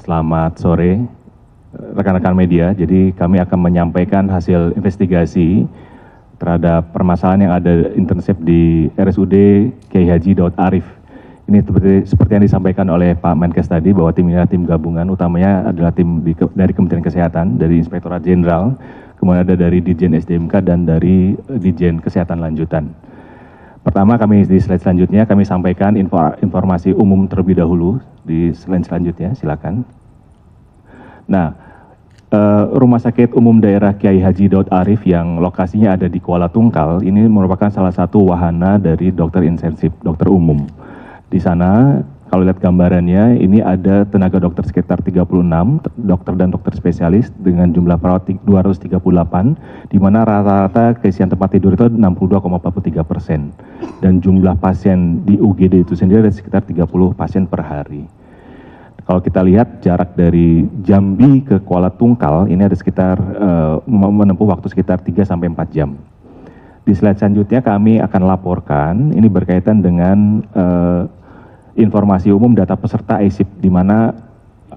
Selamat sore rekan-rekan media. Jadi kami akan menyampaikan hasil investigasi terhadap permasalahan yang ada internship di RSUD Kiai Haji Daud Arif. Ini seperti yang disampaikan oleh Pak Menkes tadi, bahwa tim ini adalah tim gabungan, utamanya adalah tim dari Kementerian Kesehatan, dari Inspektorat Jenderal, kemudian ada dari Ditjen SDMK dan dari Ditjen Kesehatan Lanjutan. Pertama, kami di slide selanjutnya kami sampaikan informasi umum terlebih dahulu di slide selanjutnya, silakan. Nah, Rumah Sakit Umum Daerah Kiai Haji Daud Arif yang lokasinya ada di Kuala Tungkal ini merupakan salah satu wahana dari dokter intensif, dokter umum. Di sana, kalau lihat gambarannya, ini ada tenaga dokter sekitar 36, dokter dan dokter spesialis dengan jumlah perawat 238, di mana rata-rata keisian tempat tidur itu 62,43%. Dan jumlah pasien di UGD itu sendiri ada sekitar 30 pasien per hari. Kalau kita lihat jarak dari Jambi ke Kuala Tungkal, ini ada sekitar menempuh waktu sekitar 3-4 jam. Di slide selanjutnya kami akan laporkan, ini berkaitan dengan informasi umum data peserta AISIP, di mana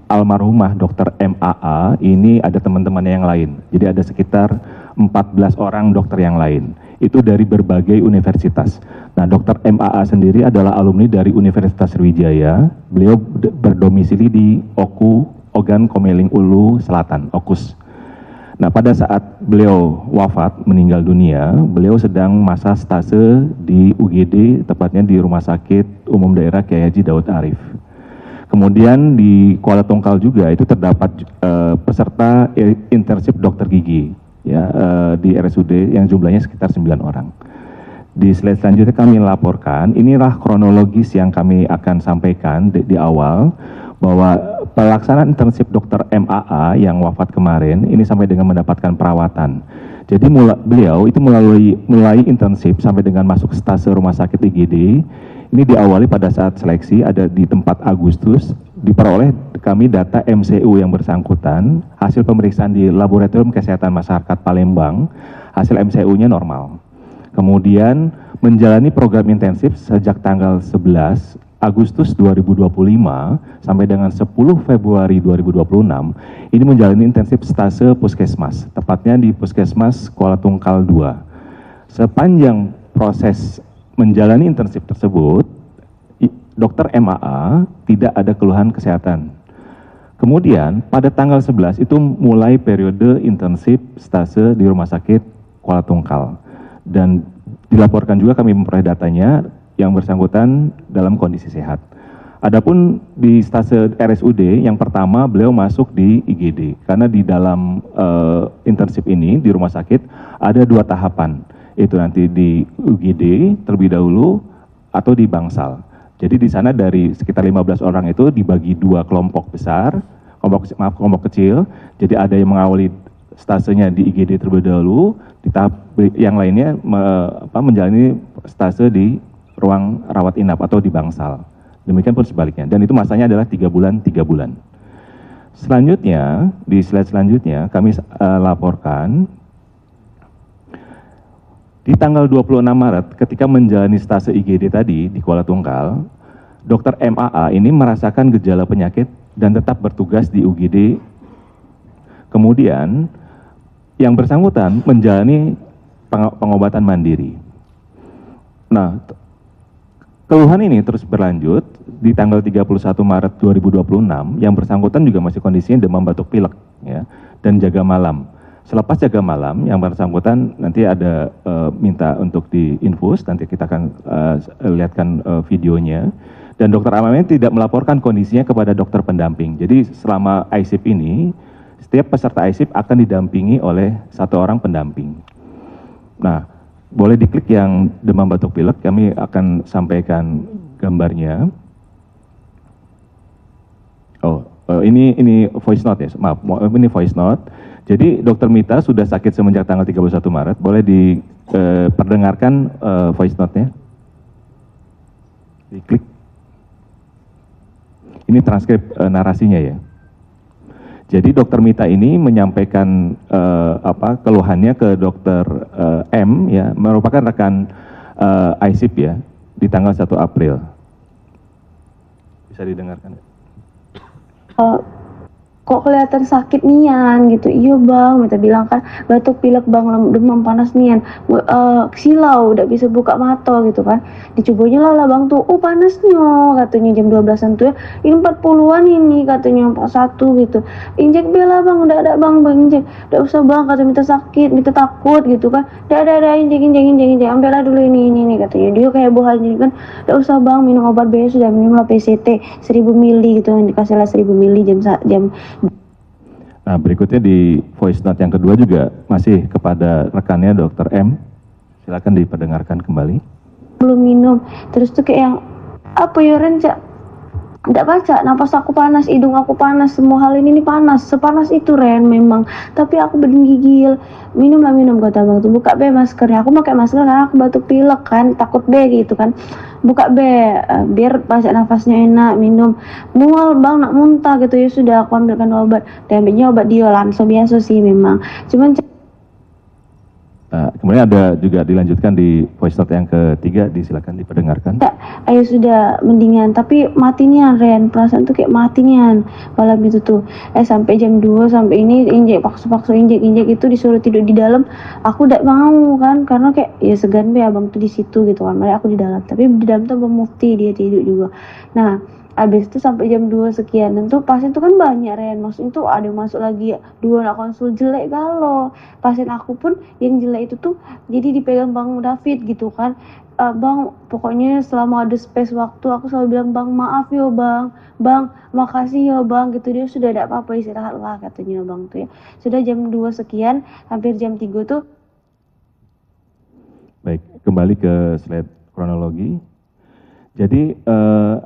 almarhumah Dr. MAA ini ada teman-teman yang lain. Jadi ada sekitar 14 orang dokter yang lain. Itu dari berbagai universitas. Nah, Dr. MAA sendiri adalah alumni dari Universitas Sriwijaya. Beliau berdomisili di OKU, Ogan Komeling Ulu Selatan, OKUS. Nah, pada saat beliau wafat, meninggal dunia, beliau sedang masa stase di UGD, tepatnya di Rumah Sakit Umum Daerah Kiai Haji Daud Arif. Kemudian di Kuala Tungkal juga itu terdapat peserta internship dokter gigi ya, di RSUD yang jumlahnya sekitar 9 orang. Di slide selanjutnya kami laporkan, inilah kronologis yang kami akan sampaikan di awal, bahwa pelaksanaan internship Dr. MAA yang wafat kemarin ini sampai dengan mendapatkan perawatan. Jadi beliau itu mulai internship sampai dengan masuk stase rumah sakit IGD, ini diawali pada saat seleksi ada di tempat Agustus, diperoleh kami data MCU yang bersangkutan, hasil pemeriksaan di Laboratorium Kesehatan Masyarakat Palembang, hasil MCU-nya normal. Kemudian menjalani program intensif sejak tanggal 11 Agustus 2025 sampai dengan 10 Februari 2026, ini menjalani intensif stase puskesmas, tepatnya di Puskesmas Kuala Tungkal 2. Sepanjang proses menjalani intensif tersebut, Dr. MAA tidak ada keluhan kesehatan. Kemudian pada tanggal 11 itu mulai periode intensif stase di Rumah Sakit Kuala Tungkal. Dan dilaporkan juga kami memperoleh datanya, yang bersangkutan dalam kondisi sehat. Adapun di stase RSUD yang pertama beliau masuk di IGD, karena di dalam internship ini di rumah sakit ada 2 tahapan, itu nanti di UGD terlebih dahulu atau di Bangsal. Jadi di sana dari sekitar 15 orang itu dibagi 2 kelompok besar, kelompok kecil. Jadi ada yang mengawali stasenya di IGD terlebih dahulu, di tahap yang lainnya menjalani stase di ruang rawat inap atau di Bangsal. Demikian pun sebaliknya. Dan itu masanya adalah 3 bulan, 3 bulan. Selanjutnya, di slide selanjutnya kami laporkan, di tanggal 26 Maret ketika menjalani stase IGD tadi di Kuala Tungkal, Dr. MAA ini merasakan gejala penyakit dan tetap bertugas di UGD. Kemudian yang bersangkutan menjalani pengobatan mandiri. Nah, keluhan ini terus berlanjut di tanggal 31 Maret 2026, yang bersangkutan juga masih kondisinya demam batuk pilek ya, dan jaga malam. Selepas jaga malam, yang bersangkutan nanti ada minta untuk diinfus, nanti kita akan lihatkan videonya. Dan dokter Amami tidak melaporkan kondisinya kepada dokter pendamping. Jadi selama AISIP ini, setiap peserta AISIP akan didampingi oleh 1 orang pendamping. Nah, boleh diklik yang demam batuk pilek, kami akan sampaikan gambarnya. Ini voice note ya, maaf, ini voice note. Jadi Dr. Mita sudah sakit semenjak tanggal 31 Maret, boleh diperdengarkan voice note-nya. Diklik. Ini transkrip narasinya ya. Jadi Dr. Mita ini menyampaikan keluhannya ke Dr. M ya, merupakan rekan AISIP ya, di tanggal 1 April. Bisa didengarkan? kok kelihatan sakit nian gitu. Iya bang, minta bilang kan batuk pilek bang, demam panas nian, silau udah bisa buka mata gitu kan. Dicobanya lah bang tuh, oh panasnya katanya jam 12-an tuh ya, ini 40-an ini katanya 41 gitu. Injek bela bang, udah ada bang injek, udah usah bang kata minta sakit, minta takut gitu kan. Udah injek, ambil lah dulu ini katanya. Dia kayak bohan jadi kan, udah usah bang minum obat biasa, sudah minum lah PCT 1000 mili gitu, dikasih lah 1000 mili jam. Nah, berikutnya di voice note yang kedua juga masih kepada rekannya Dr. M. Silakan diperdengarkan kembali. Belum minum, terus tuh kayak yang apa ya Renca, nggak baca, napas aku panas, hidung aku panas, semua hal ini nih panas, sepanas itu Ren memang. Tapi aku bergigil, minum kata bang tuh, buka be maskernya. Aku pakai masker karena aku batuk pilek kan, takut be gitu kan. Buka be, biar baca nafasnya enak, minum. Mual bang, nak muntah gitu ya sudah aku ambilkan obat. Dan ambilnya obat Diolan, so biasa sih memang. Cuman kemudian ada juga dilanjutkan di voice note yang ketiga, disilakan diperdengarkan. ayo sudah mendingan, tapi mati nian Ren, perasaan tuh kayak mati nian malam itu tuh. Sampai jam 2 sampai ini injek, paksa injek itu disuruh tidur di dalam. Aku udah mau kan, karena kayak ya segan be abang tuh di situ gitu kan. Makanya aku di dalam, tapi di dalam tuh Bang Mufti dia tidur juga. Nah, abis itu sampai jam 2 sekian, dan tuh pasien tuh kan banyak Ren, maksudnya tuh ada yang masuk lagi ya, 2 anak konsul jelek galau. Pasien aku pun yang jelek itu tuh jadi dipegang Bang David gitu kan. Bang, pokoknya selama ada space waktu aku selalu bilang bang maaf ya bang makasih ya bang gitu. Dia sudah ada apa-apa istirahat lah katanya bang tuh ya. Sudah jam 2 sekian, hampir jam 3 tuh. Baik, kembali ke slide kronologi. Jadi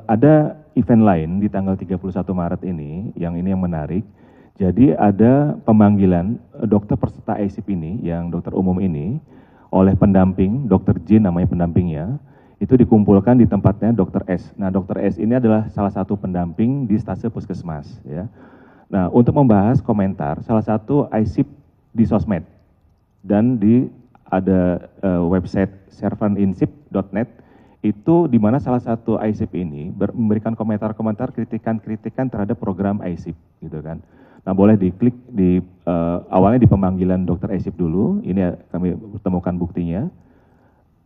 ada event lain di tanggal 31 Maret ini yang menarik. Jadi ada pemanggilan dokter peserta ASIP ini, yang dokter umum ini, oleh pendamping, dokter J namanya pendampingnya, itu dikumpulkan di tempatnya dokter S. Nah, dokter S ini adalah salah satu pendamping di stase puskesmas. Ya. Nah, untuk membahas komentar salah satu ASIP di sosmed dan di ada website servaninsip.net, itu di mana salah satu ASIP ini memberikan komentar-komentar, kritikan-kritikan terhadap program ASIP gitu kan. Nah, boleh diklik di awalnya di pemanggilan dokter ASIP dulu. Ini kami temukan buktinya.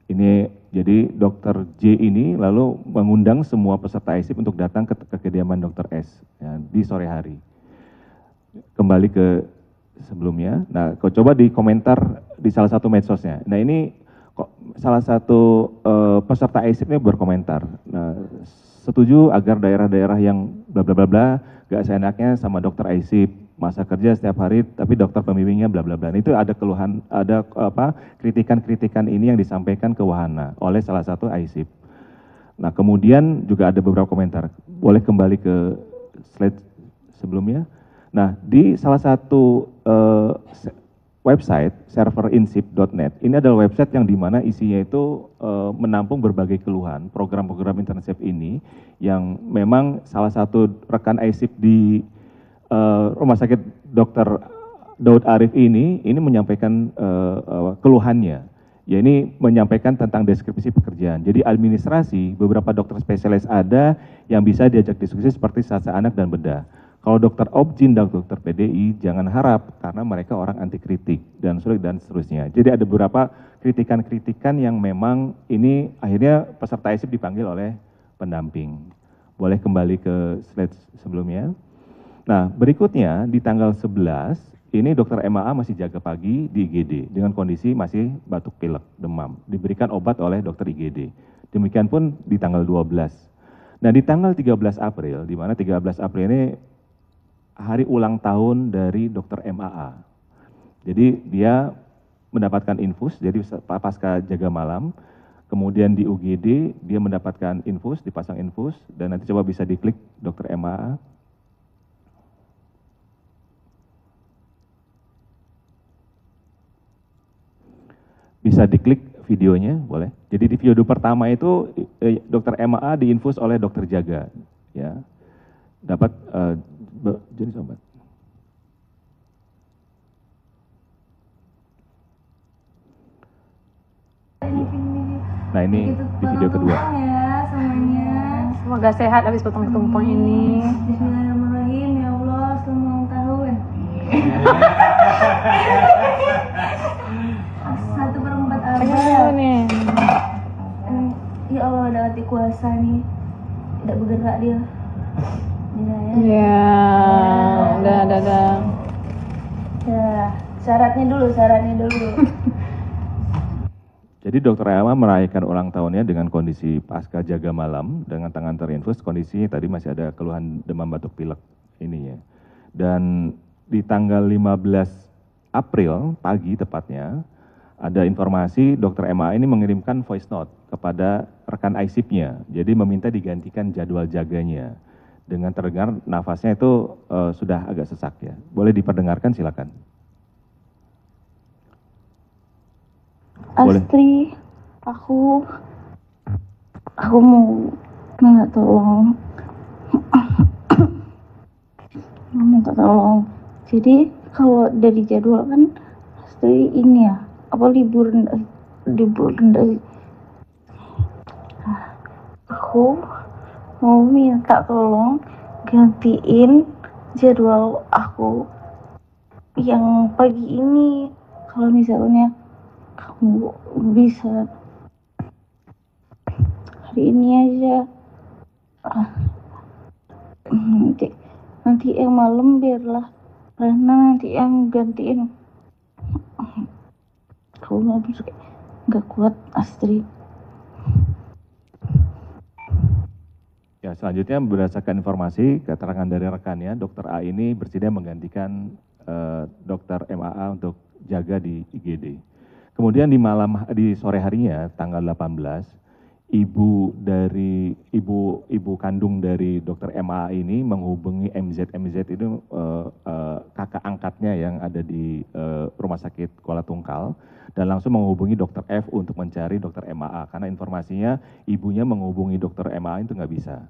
Ini jadi dokter J ini lalu mengundang semua peserta ASIP untuk datang ke kediaman dokter S ya, di sore hari. Kembali ke sebelumnya. Nah, kau coba di komentar di salah satu medsosnya. Nah, ini salah satu peserta ASIP ini berkomentar, nah, setuju agar daerah-daerah yang bla bla bla bla gak seenaknya sama dokter ASIP, masa kerja setiap hari tapi dokter pembimbingnya bla bla bla. Itu ada keluhan, ada kritikan-kritikan ini yang disampaikan ke Wahana oleh salah satu ASIP. Nah, kemudian juga ada beberapa komentar. Boleh kembali ke slide sebelumnya. Nah, di salah satu website serverinsip.net, ini adalah website yang dimana isinya itu menampung berbagai keluhan program-program internship ini, yang memang salah satu rekan ASIP di Rumah Sakit Dr. Daud Arif ini menyampaikan keluhannya. Ya, ini menyampaikan tentang deskripsi pekerjaan. Jadi administrasi, beberapa dokter spesialis ada yang bisa diajak diskusi seperti sasa anak dan bedah. Kalau dokter Obgyn dan dokter PDI jangan harap, karena mereka orang anti kritik dan seterusnya. Jadi ada beberapa kritikan-kritikan yang memang ini akhirnya peserta ASIP dipanggil oleh pendamping. Boleh kembali ke slide sebelumnya. Nah, berikutnya di tanggal 11 ini dokter MAA masih jaga pagi di IGD dengan kondisi masih batuk pilek, demam. Diberikan obat oleh dokter IGD. Demikian pun di tanggal 12. Nah, di tanggal 13 April, di mana 13 April ini hari ulang tahun dari dokter MAA. Jadi dia mendapatkan infus, jadi pasca jaga malam, kemudian di UGD dia mendapatkan infus, dipasang infus, dan nanti coba bisa diklik dokter MAA. Bisa diklik videonya, boleh. Jadi di video pertama itu dokter MAA diinfus oleh dokter jaga, ya. Dapat jenis obat. Nah, ini di video kedua. Ya, semuanya. Semoga sehat habis potong tumpeng ini. Bismillahirrahmanirrahim. Ya Allah, semoga kuasa nih, tidak bergerak dia. Ya, udah. Ya, syaratnya dulu. Jadi Dr. Emma merayakan ulang tahunnya dengan kondisi pasca jaga malam dengan tangan terinfus, kondisi tadi masih ada keluhan demam batuk pilek ini ya. Dan di tanggal 15 April pagi tepatnya ada informasi Dr. Emma ini mengirimkan voice note kepada rekan ISIP-nya. Jadi meminta digantikan jadwal jaganya. Dengan terdengar nafasnya itu sudah agak sesak ya. Boleh diperdengarkan silakan. Boleh. Astri, aku mau minta tolong. Jadi kalau dari jadwal kan Astri ini ya, libur dari. Aku mau minta tolong gantiin jadwal aku yang pagi ini. Kalau misalnya kamu bisa hari ini aja, nanti yang malam biarlah Rena nanti yang gantiin. Aku nggak kuat Astri. Ya, selanjutnya berdasarkan informasi keterangan dari rekannya, Dr. A ini bersedia menggantikan Dr. MAA untuk jaga di IGD. Kemudian di sore harinya tanggal 18, ibu kandung dari Dr. MAA ini menghubungi MZ itu kakak angkatnya yang ada di Rumah Sakit Kuala Tungkal dan langsung menghubungi Dr. F untuk mencari Dr. MAA karena informasinya ibunya menghubungi Dr. MAA itu nggak bisa.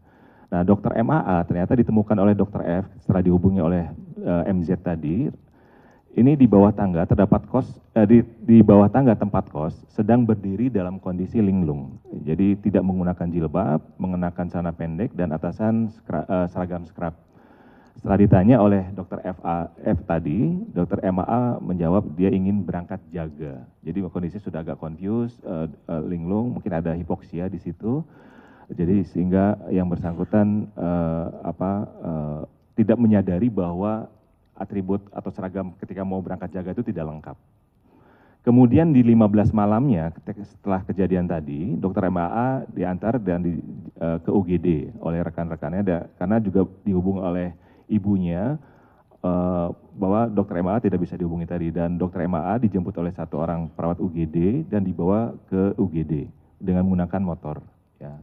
Nah, Dr. MAA ternyata ditemukan oleh Dr. F setelah dihubungi oleh MZ tadi. Ini di bawah tangga terdapat di bawah tangga tempat kos sedang berdiri dalam kondisi linglung. Jadi tidak menggunakan jilbab, mengenakan celana pendek dan atasan seragam scrub. Setelah ditanya oleh Dr. F tadi, Dr. MAA menjawab dia ingin berangkat jaga. Jadi kondisi sudah agak confused, linglung, mungkin ada hipoksia di situ. Jadi sehingga yang bersangkutan tidak menyadari bahwa atribut atau seragam ketika mau berangkat jaga itu tidak lengkap. Kemudian di 15 malamnya setelah kejadian tadi, Dr. MAA diantar dan ke UGD oleh rekan-rekannya karena juga dihubungi oleh ibunya bahwa Dr. MAA tidak bisa dihubungi tadi dan Dr. MAA dijemput oleh satu orang perawat UGD dan dibawa ke UGD dengan menggunakan motor. Ya.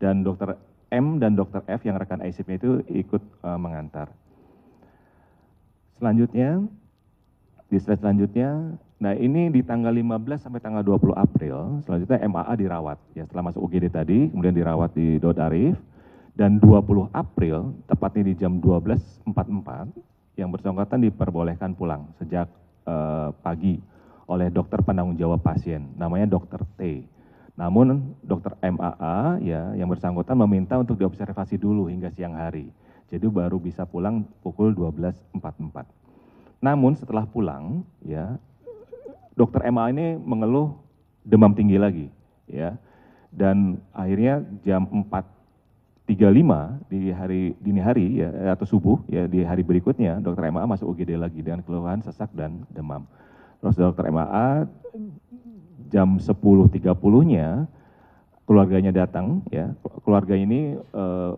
Dan Dr. M dan Dr. F yang rekan ISIP-nya itu ikut mengantar. Selanjutnya, di slide selanjutnya, nah ini di tanggal 15 sampai tanggal 20 April, selanjutnya MAA dirawat. Ya, setelah masuk UGD tadi, kemudian dirawat di Daud Arif, dan 20 April, tepatnya di jam 12.44, yang bersangkutan diperbolehkan pulang sejak pagi oleh dokter penanggung jawab pasien, namanya Dr. T. Namun Dr. MAA ya, yang bersangkutan meminta untuk diobservasi dulu hingga siang hari. Jadi baru bisa pulang pukul 12.44. Namun setelah pulang, ya, Dr. MA ini mengeluh demam tinggi lagi, ya, dan akhirnya jam 4.35 di dini hari, ya, atau subuh, ya, di hari berikutnya, Dr. MA masuk UGD lagi dengan keluhan sesak dan demam. Terus Dr. MA jam 10.30-nya keluarganya datang, ya, keluarga ini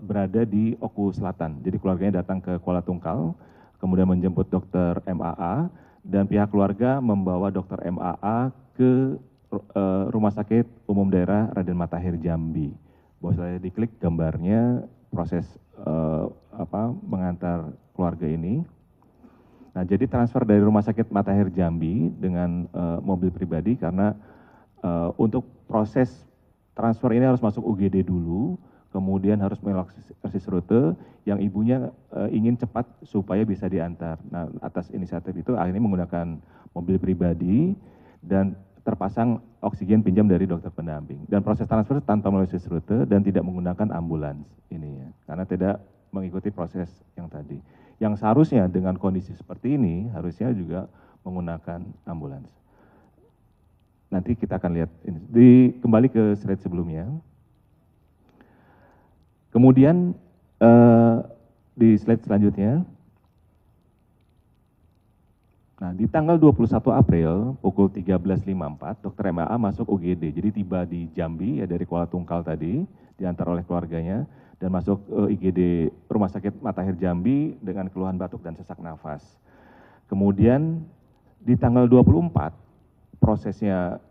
berada di Oku Selatan. Jadi keluarganya datang ke Kuala Tungkal, kemudian menjemput Dr. MAA dan pihak keluarga membawa Dr. MAA ke Rumah Sakit Umum Daerah Raden Matahir Jambi. Boleh saya diklik gambarnya proses mengantar keluarga ini. Nah, jadi transfer dari Rumah Sakit Matahir Jambi dengan mobil pribadi karena untuk proses transfer ini harus masuk UGD dulu, kemudian harus melaksis rute yang ibunya ingin cepat supaya bisa diantar. Nah, atas inisiatif itu akhirnya menggunakan mobil pribadi dan terpasang oksigen pinjam dari dokter pendamping. Dan proses transfer tanpa melaksis rute dan tidak menggunakan ambulans ini ya, karena tidak mengikuti proses yang tadi. Yang seharusnya dengan kondisi seperti ini harusnya juga menggunakan ambulans. Nanti kita akan lihat ini. Kembali ke slide sebelumnya. Kemudian di slide selanjutnya, nah di tanggal 21 April pukul 13.54, Dr. MAA masuk UGD, jadi tiba di Jambi ya dari Kuala Tungkal tadi, diantar oleh keluarganya, dan masuk IGD Rumah Sakit Matahir Jambi dengan keluhan batuk dan sesak nafas. Kemudian di tanggal 24, prosesnya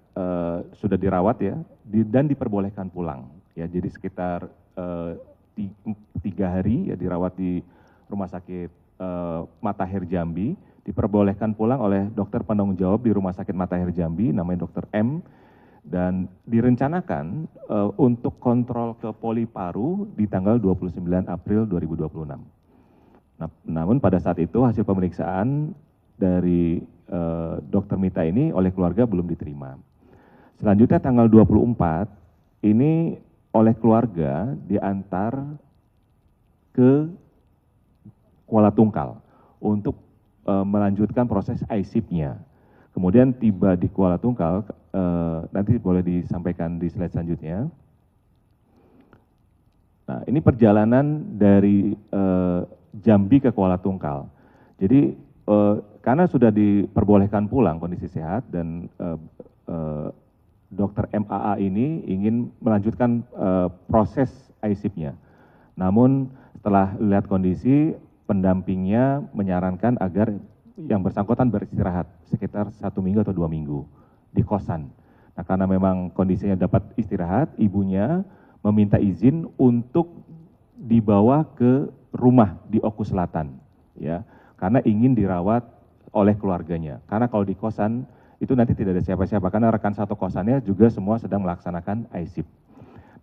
sudah dirawat ya, dan diperbolehkan pulang. Ya, jadi sekitar 3 hari ya dirawat di Rumah Sakit Matahir Jambi, diperbolehkan pulang oleh dokter penanggung jawab di Rumah Sakit Matahir Jambi, namanya Dr. M, dan direncanakan untuk kontrol ke poli paru di tanggal 29 April 2026. Nah, namun pada saat itu hasil pemeriksaan dari Dr. Mita ini oleh keluarga belum diterima. Selanjutnya tanggal 24 ini oleh keluarga diantar ke Kuala Tungkal untuk melanjutkan proses ISIP-nya. Kemudian tiba di Kuala Tungkal, nanti boleh disampaikan di slide selanjutnya. Nah, ini perjalanan dari Jambi ke Kuala Tungkal. Jadi karena sudah diperbolehkan pulang kondisi sehat dan Dr. MAA ini ingin melanjutkan proses ISIP-nya. Namun setelah lihat kondisi, pendampingnya menyarankan agar yang bersangkutan beristirahat sekitar 1 minggu atau 2 minggu di kosan. Nah, karena memang kondisinya dapat istirahat, ibunya meminta izin untuk dibawa ke rumah di Oku Selatan, ya, karena ingin dirawat oleh keluarganya. Karena kalau di kosan itu nanti tidak ada siapa-siapa, karena rekan satu kosannya juga semua sedang melaksanakan ISIP.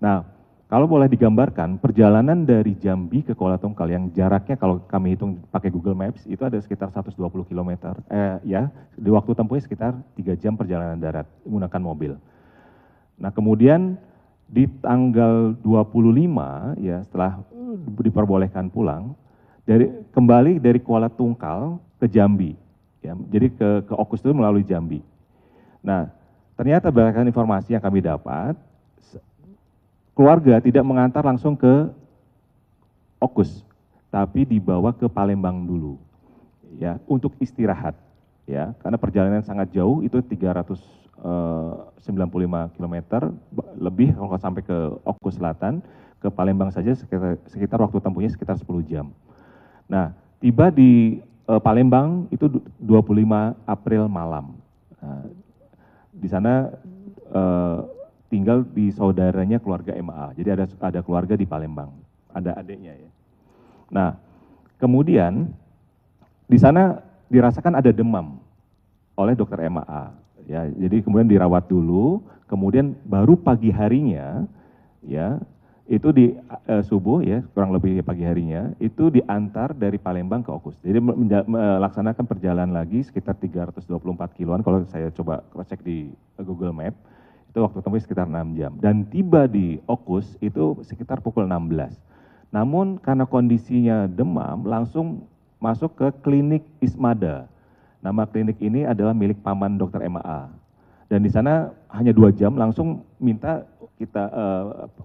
Nah, kalau boleh digambarkan, perjalanan dari Jambi ke Kuala Tungkal yang jaraknya kalau kami hitung pakai Google Maps itu ada sekitar 120 km, ya, di waktu tempuhnya sekitar 3 jam perjalanan darat menggunakan mobil. Nah, kemudian di tanggal 25 ya setelah diperbolehkan pulang, kembali dari Kuala Tungkal ke Jambi, ya, jadi ke Okus itu melalui Jambi. Nah, ternyata berdasarkan informasi yang kami dapat, keluarga tidak mengantar langsung ke Okus, tapi dibawa ke Palembang dulu, ya, untuk istirahat, ya, karena perjalanan sangat jauh, itu 395 km lebih kalau sampai ke Okus Selatan, ke Palembang saja sekitar waktu tempuhnya sekitar 10 jam. Nah, tiba di Palembang itu 25 April malam. Nah, di sana tinggal di saudaranya keluarga MAA. Jadi ada keluarga di Palembang, ada adiknya ya. Nah, kemudian di sana dirasakan ada demam oleh dokter MAA. Ya, jadi kemudian dirawat dulu, kemudian baru pagi harinya, ya, itu di subuh ya, kurang lebih pagi harinya, itu diantar dari Palembang ke Okus. Jadi melaksanakan perjalanan lagi sekitar 324 kiloan kalau saya coba cek di Google Map. Itu waktu tempuh sekitar 6 jam. Dan tiba di Okus itu sekitar pukul 16. Namun karena kondisinya demam, langsung masuk ke klinik Ismada. Nama klinik ini adalah milik paman Dr. MAA. Dan di sana hanya 2 jam langsung minta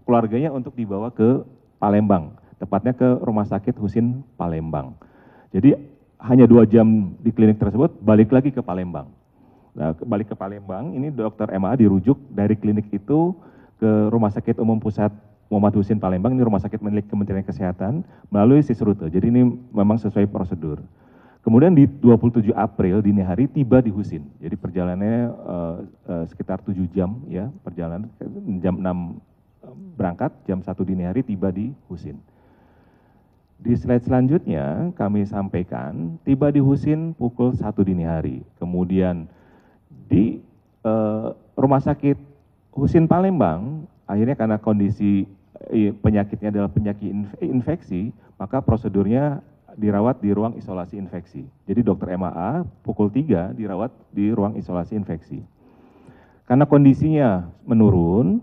keluarganya untuk dibawa ke Palembang. Tepatnya ke Rumah Sakit Husin Palembang. Jadi hanya 2 jam di klinik tersebut, balik lagi ke Palembang. Nah, balik ke Palembang, ini dokter MAA dirujuk dari klinik itu ke Rumah Sakit Umum Pusat Muhammad Husin Palembang, ini rumah sakit milik Kementerian Kesehatan, melalui Sisrute. Jadi ini memang sesuai prosedur. Kemudian di 27 April dini hari tiba di Husin. Jadi perjalanannya sekitar 7 jam ya, perjalanan jam 6 berangkat, jam 1 dini hari tiba di Husin. Di slide selanjutnya kami sampaikan tiba di Husin pukul 1 dini hari. Kemudian di Rumah Sakit Husin Palembang, akhirnya karena kondisi penyakitnya adalah penyakit infeksi, maka prosedurnya dirawat di ruang isolasi infeksi. Jadi dokter MAA pukul 3 dirawat di ruang isolasi infeksi. Karena kondisinya menurun,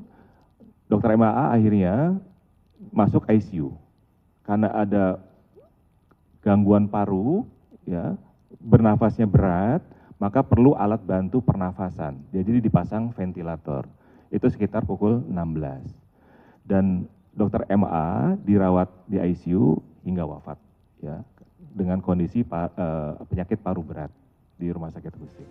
dokter MAA akhirnya masuk ICU. Karena ada gangguan paru, ya, bernafasnya berat, maka perlu alat bantu pernafasan. Jadi dipasang ventilator. Itu sekitar pukul 16. Dan Dr. MA dirawat di ICU hingga wafat, ya, dengan kondisi penyakit paru berat di Rumah Sakit Gusti.